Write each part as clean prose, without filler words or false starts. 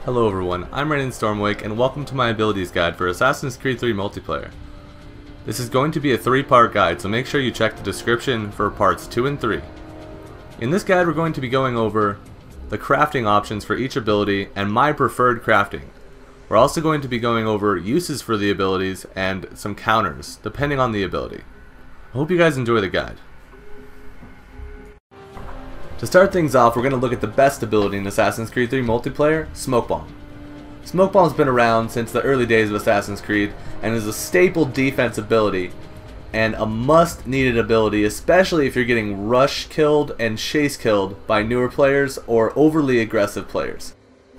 Hello everyone, I'm RaininStormwake and welcome to my abilities guide for Assassin's Creed 3 multiplayer. This is going to be a 3-part guide, so make sure you check the description for parts 2 and 3. In this guide we're going to be going over the crafting options for each ability and my preferred crafting. We're also going to be going over uses for the abilities and some counters, depending on the ability. I hope you guys enjoy the guide. To start things off, we're going to look at the best ability in Assassin's Creed 3 multiplayer, Smoke Bomb. Smoke Bomb's been around since the early days of Assassin's Creed and is a staple defense ability and a must-needed ability, especially if you're getting rush killed and chase killed by newer players or overly aggressive players.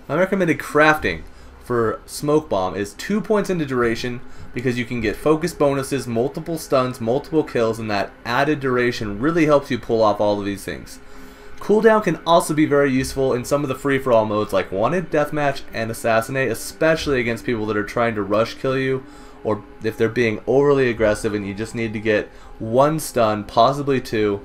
My recommended crafting for Smoke Bomb is 2 points into duration because you can get focus bonuses, multiple stuns, multiple kills, and that added duration really helps you pull off all of these things. Cooldown can also be very useful in some of the free-for-all modes like Wanted, Deathmatch, and Assassinate, especially against people that are trying to rush kill you, or if they're being overly aggressive and you just need to get 1 stun, possibly 2,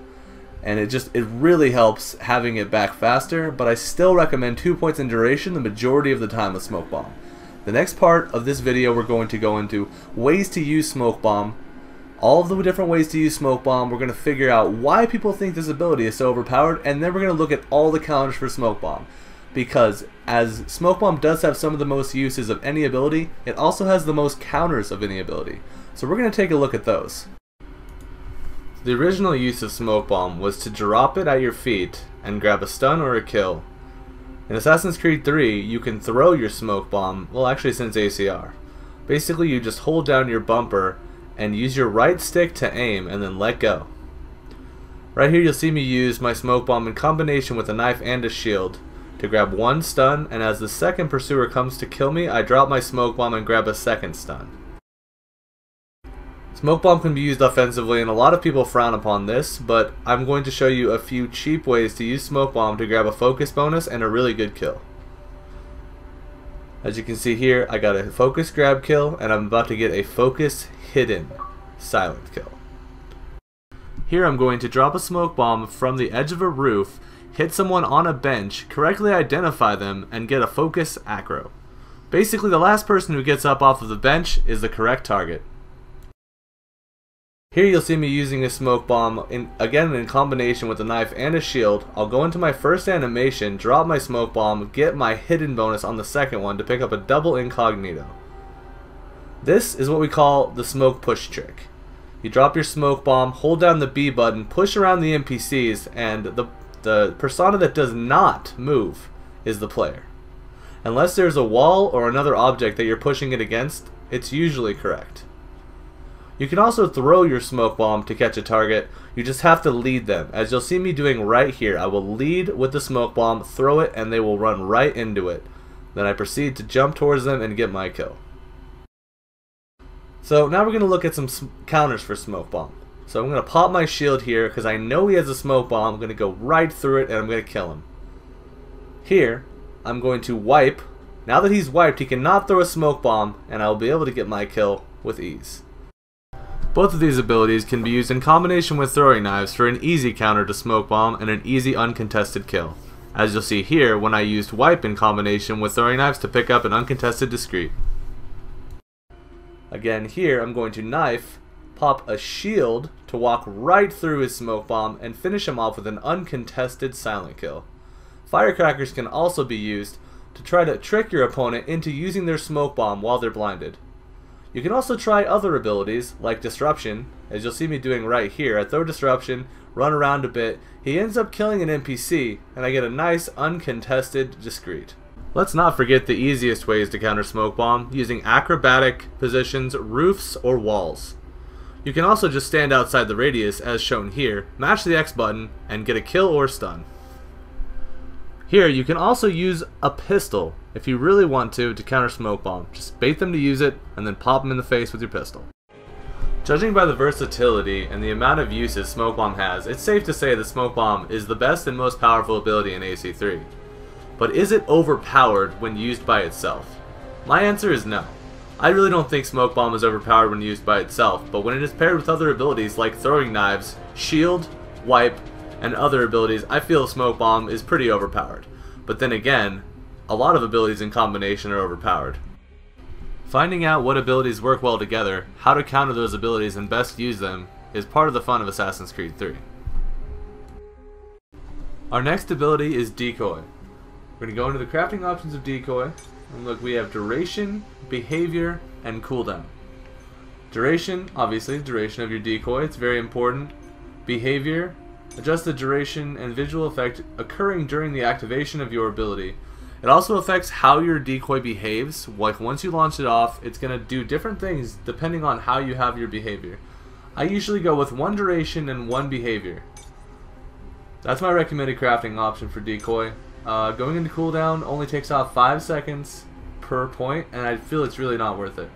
and it really helps having it back faster, but I still recommend 2 points in duration the majority of the time with Smoke Bomb. The next part of this video we're going to go into ways to use Smoke Bomb, all of the different ways to use Smoke Bomb. We're going to figure out why people think this ability is so overpowered, and then we're going to look at all the counters for Smoke Bomb. Because as Smoke Bomb does have some of the most uses of any ability, it also has the most counters of any ability. So we're going to take a look at those. The original use of Smoke Bomb was to drop it at your feet and grab a stun or a kill. In Assassin's Creed 3, you can throw your Smoke Bomb, well actually since ACR. Basically you just hold down your bumper and use your right stick to aim and then let go. Right here you'll see me use my Smoke Bomb in combination with a knife and a shield to grab 1 stun, and as the second pursuer comes to kill me, I drop my Smoke Bomb and grab a second stun. Smoke Bomb can be used offensively and a lot of people frown upon this, but I'm going to show you a few cheap ways to use Smoke Bomb to grab a focus bonus and a really good kill. As you can see here, I got a focus grab kill and I'm about to get a focus hidden silent kill. Here I'm going to drop a Smoke Bomb from the edge of a roof, hit someone on a bench, correctly identify them, and get a focus acro. Basically the last person who gets up off of the bench is the correct target. Here you'll see me using a Smoke Bomb, again in combination with a knife and a shield. I'll go into my first animation, drop my Smoke Bomb, get my hidden bonus on the second one to pick up a double incognito. This is what we call the smoke push trick. You drop your Smoke Bomb, hold down the B button, push around the NPCs, and the persona that does not move is the player. Unless there's a wall or another object that you're pushing it against, it's usually correct. You can also throw your Smoke Bomb to catch a target, you just have to lead them. As you'll see me doing right here, I will lead with the Smoke Bomb, throw it, and they will run right into it. Then I proceed to jump towards them and get my kill. So now we're going to look at some counters for Smoke Bomb. So I'm going to pop my shield here because I know he has a Smoke Bomb. I'm going to go right through it and I'm going to kill him. Here, I'm going to wipe. Now that he's wiped, he cannot throw a Smoke Bomb and I'll be able to get my kill with ease. Both of these abilities can be used in combination with throwing knives for an easy counter to Smoke Bomb and an easy uncontested kill. As you'll see here when I used wipe in combination with throwing knives to pick up an uncontested discreet. Again here I'm going to knife, pop a shield to walk right through his Smoke Bomb and finish him off with an uncontested silent kill. Firecrackers can also be used to try to trick your opponent into using their Smoke Bomb while they're blinded. You can also try other abilities like Disruption, as you'll see me doing right here. I throw Disruption, run around a bit, he ends up killing an NPC, and I get a nice uncontested discreet. Let's not forget the easiest ways to counter Smoke Bomb, using acrobatic positions, roofs, or walls. You can also just stand outside the radius as shown here, mash the X button, and get a kill or stun. Here you can also use a pistol if you really want to counter Smoke Bomb. Just bait them to use it and then pop them in the face with your pistol. Judging by the versatility and the amount of uses Smoke Bomb has, it's safe to say that Smoke Bomb is the best and most powerful ability in AC3. But is it overpowered when used by itself? My answer is no. I really don't think Smoke Bomb is overpowered when used by itself, but when it is paired with other abilities like throwing knives, shield, wipe, and other abilities, I feel Smoke Bomb is pretty overpowered. But then again, a lot of abilities in combination are overpowered. Finding out what abilities work well together, how to counter those abilities and best use them, is part of the fun of Assassin's Creed 3. Our next ability is Decoy. We're going to go into the crafting options of Decoy, and look, we have duration, behavior, and cooldown. Duration, obviously, duration of your decoy, it's very important. Behavior, adjust the duration and visual effect occurring during the activation of your ability. It also affects how your decoy behaves. Like once you launch it off, it's going to do different things depending on how you have your behavior. I usually go with one duration and one behavior. That's my recommended crafting option for decoy. Going into cooldown only takes off 5 seconds per point, and I feel it's really not worth it.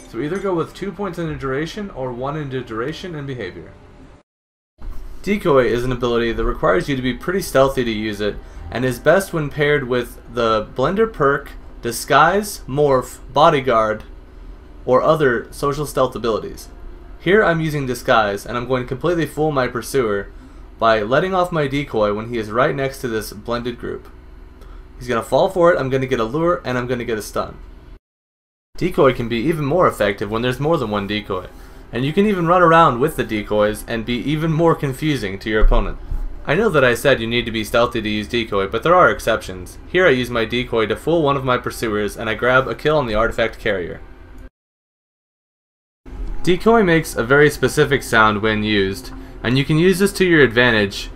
So either go with 2 points into duration or 1 into duration and behavior. Decoy is an ability that requires you to be pretty stealthy to use it, and is best when paired with the Blender perk, Disguise, Morph, Bodyguard, or other social stealth abilities. Here I'm using Disguise, and I'm going to completely fool my pursuer by letting off my decoy when he is right next to this blended group. He's going to fall for it, I'm going to get a lure, and I'm going to get a stun. Decoy can be even more effective when there's more than one decoy, and you can even run around with the decoys and be even more confusing to your opponent. I know that I said you need to be stealthy to use decoy, but there are exceptions. Here I use my decoy to fool one of my pursuers, and I grab a kill on the artifact carrier. Decoy makes a very specific sound when used, and you can use this to your advantage,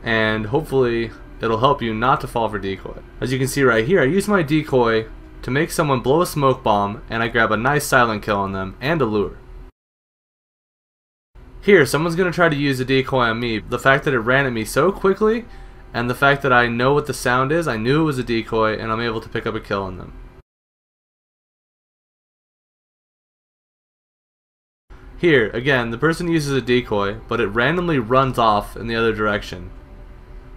and hopefully it'll help you not to fall for decoy. As you can see right here, I use my decoy to make someone blow a smoke bomb, and I grab a nice silent kill on them and a lure. Here, someone's going to try to use a decoy on me. The fact that it ran at me so quickly, and the fact that I know what the sound is, I knew it was a decoy, and I'm able to pick up a kill on them. Here, again, the person uses a decoy, but it randomly runs off in the other direction.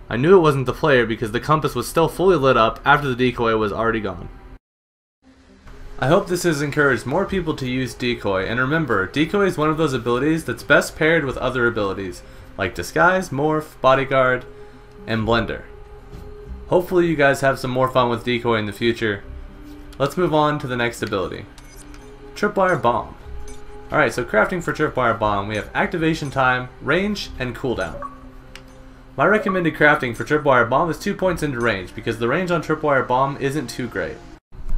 I knew it wasn't the player because the compass was still fully lit up after the decoy was already gone. I hope this has encouraged more people to use Decoy, and remember, Decoy is one of those abilities that's best paired with other abilities, like Disguise, Morph, Bodyguard, and Blender. Hopefully you guys have some more fun with Decoy in the future. Let's move on to the next ability. Tripwire Bomb. Alright, so crafting for Tripwire Bomb, we have activation time, range, and cooldown. My recommended crafting for Tripwire Bomb is 2 points into range, because the range on Tripwire Bomb isn't too great.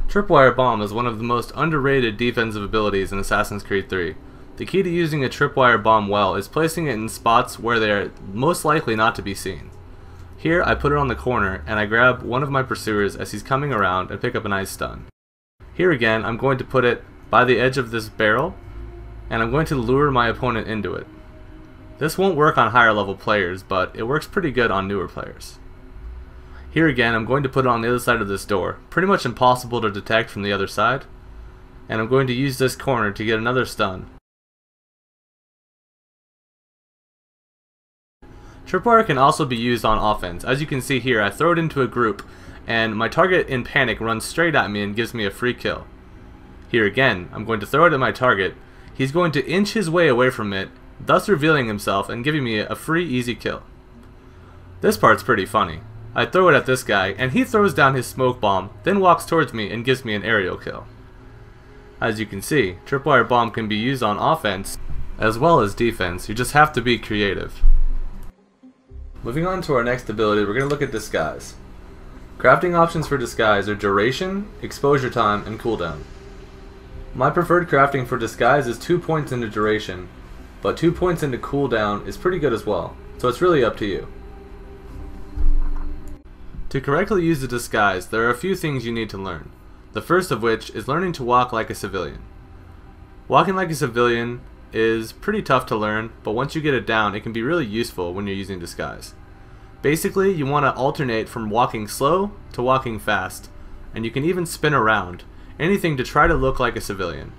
Tripwire Bomb is one of the most underrated defensive abilities in Assassin's Creed 3. The key to using a Tripwire Bomb well is placing it in spots where they are most likely not to be seen. Here I put it on the corner and I grab one of my pursuers as he's coming around and pick up a nice stun. Here again I'm going to put it by the edge of this barrel and I'm going to lure my opponent into it. This won't work on higher level players, but it works pretty good on newer players. Here again, I'm going to put it on the other side of this door, pretty much impossible to detect from the other side, and I'm going to use this corner to get another stun. Tripwire can also be used on offense. As you can see here, I throw it into a group, and my target in panic runs straight at me and gives me a free kill. Here again, I'm going to throw it at my target. He's going to inch his way away from it, thus revealing himself and giving me a free easy kill. This part's pretty funny. I throw it at this guy, and he throws down his smoke bomb, then walks towards me and gives me an aerial kill. As you can see, Tripwire Bomb can be used on offense as well as defense. You just have to be creative. Moving on to our next ability, we're going to look at Disguise. Crafting options for Disguise are duration, exposure time, and cooldown. My preferred crafting for Disguise is 2 points into duration, but 2 points into cooldown is pretty good as well, so it's really up to you. To correctly use the Disguise, there are a few things you need to learn. The first of which is learning to walk like a civilian. Walking like a civilian is pretty tough to learn, but once you get it down, it can be really useful when you're using Disguise. Basically, you want to alternate from walking slow to walking fast, and you can even spin around, anything to try to look like a civilian.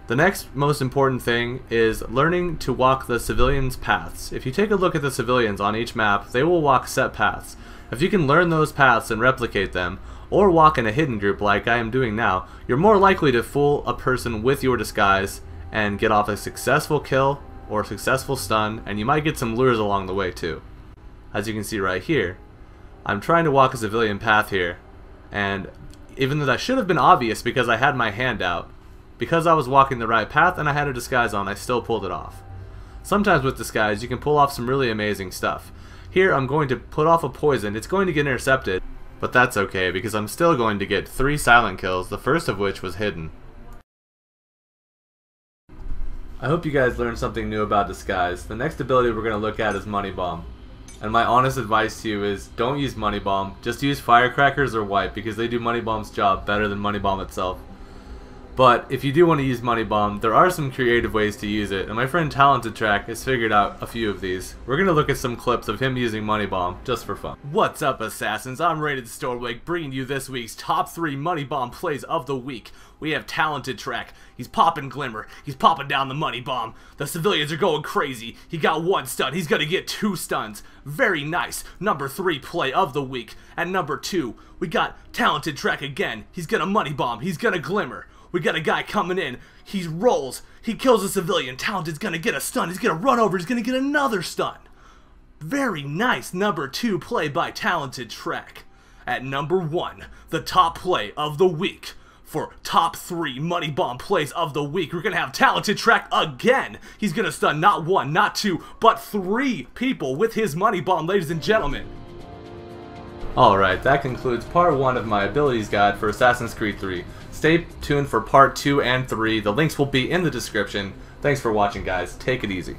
The next most important thing is learning to walk the civilians' paths. If you take a look at the civilians on each map, they will walk set paths. If you can learn those paths and replicate them, or walk in a hidden group like I am doing now, you're more likely to fool a person with your disguise and get off a successful kill or a successful stun, and you might get some lures along the way too. As you can see right here, I'm trying to walk a civilian path here, and even though that should have been obvious because I had my hand out. Because I was walking the right path and I had a disguise on, I still pulled it off. Sometimes with disguise, you can pull off some really amazing stuff. Here, I'm going to put off a poison. It's going to get intercepted, but that's okay because I'm still going to get 3 silent kills, the first of which was hidden. I hope you guys learned something new about disguise. The next ability we're going to look at is Money Bomb. And my honest advice to you is don't use Money Bomb, just use Firecrackers or Wipe because they do Money Bomb's job better than Money Bomb itself. But if you do want to use Money Bomb, there are some creative ways to use it, and my friend Talented Track has figured out a few of these. We're going to look at some clips of him using Money Bomb, just for fun. What's up, Assassins? I'm RaininStormwake, bringing you this week's top 3 Money Bomb plays of the week. We have Talented Track. He's popping Glimmer. He's popping down the Money Bomb. The civilians are going crazy. He got 1 stun. He's going to get 2 stuns. Very nice. Number 3 play of the week. At number 2, we got Talented Track again. He's going to Money Bomb. He's going to Glimmer. We got a guy coming in. He rolls. He kills a civilian. Talented's going to get a stun. He's going to run over. He's going to get another stun. Very nice number 2 play by Talented Track. At number 1, the top play of the week. For top 3 Money Bomb plays of the week, we're going to have Talented Track again. He's going to stun not 1, not 2, but 3 people with his Money Bomb, ladies and gentlemen. Alright, that concludes part 1 of my abilities guide for Assassin's Creed 3. Stay tuned for part 2 and 3. The links will be in the description. Thanks for watching, guys. Take it easy.